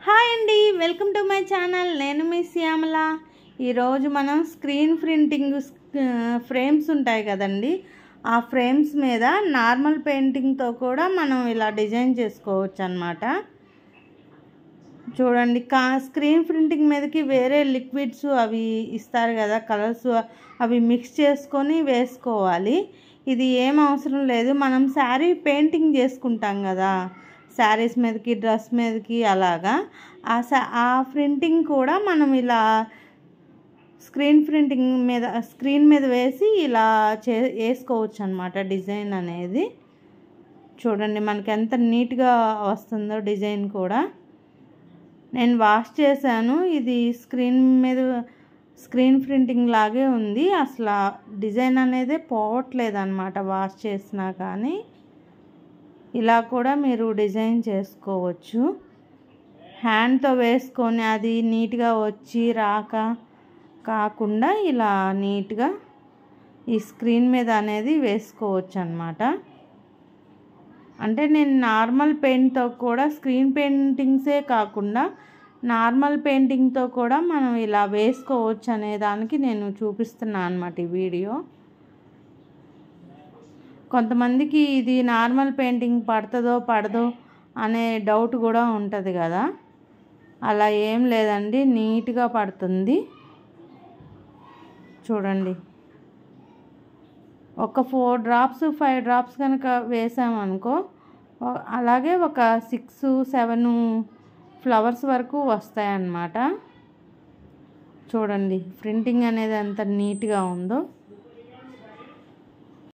Hi అండి, welcome to my channel. నేను మీ శ్యామల. ఈరోజు మనం స్క్రీన్ ప్రింటింగ్ ఫ్రేమ్స్ ఉంటాయి కదండి, ఆ ఫ్రేమ్స్ మీద నార్మల్ పెయింటింగ్తో కూడా మనం ఇలా డిజైన్ చేసుకోవచ్చు అన్నమాట. చూడండి, స్క్రీన్ ప్రింటింగ్ మీదకి వేరే లిక్విడ్స్ అవి ఇస్తారు కదా, కలర్స్ అవి మిక్స్ చేసుకొని వేసుకోవాలి. ఇది ఏం అవసరం లేదు. మనం శారీ పెయింటింగ్ చేసుకుంటాం కదా, శారీస్ మీదకి డ్రెస్ మీదకి అలాగా ఆ ప్రింటింగ్ కూడా మనం ఇలా స్క్రీన్ మీద వేసి ఇలా వేసుకోవచ్చు అన్నమాట. డిజైన్ అనేది చూడండి మనకి ఎంత నీట్గా వస్తుందో. డిజైన్ కూడా నేను వాష్ చేశాను. ఇది స్క్రీన్ ప్రింటింగ్ లాగే ఉంది. అసలు డిజైన్ అనేది పోవట్లేదు అన్నమాట వాష్ చేసినా కానీ. ఇలా కూడా మీరు డిజైన్ చేసుకోవచ్చు. హ్యాండ్తో వేసుకొని అది నీట్గా వచ్చి కాకుండా ఇలా నీట్గా ఈ స్క్రీన్ మీద అనేది వేసుకోవచ్చు అన్నమాట. అంటే నేను నార్మల్ పెయింట్తో కూడా, స్క్రీన్ పెయింటింగ్సే కాకుండా నార్మల్ పెయింటింగ్తో కూడా మనం ఇలా వేసుకోవచ్చు అనే దానికి నేను చూపిస్తున్నాను అన్నమాట ఈ వీడియో. కొంతమందికి ఇది నార్మల్ పెయింటింగ్ పడుతుందో పడదో అనే డౌట్ కూడా ఉంటుంది కదా. అలా ఏం లేదండి, నీట్గా పడుతుంది. చూడండి, ఒక 4 డ్రాప్స్ 5 డ్రాప్స్ కనుక వేసామనుకో, అలాగే ఒక 6 7 ఫ్లవర్స్ వరకు వస్తాయన్నమాట. చూడండి ప్రింటింగ్ అనేది ఎంత నీట్గా ఉందో.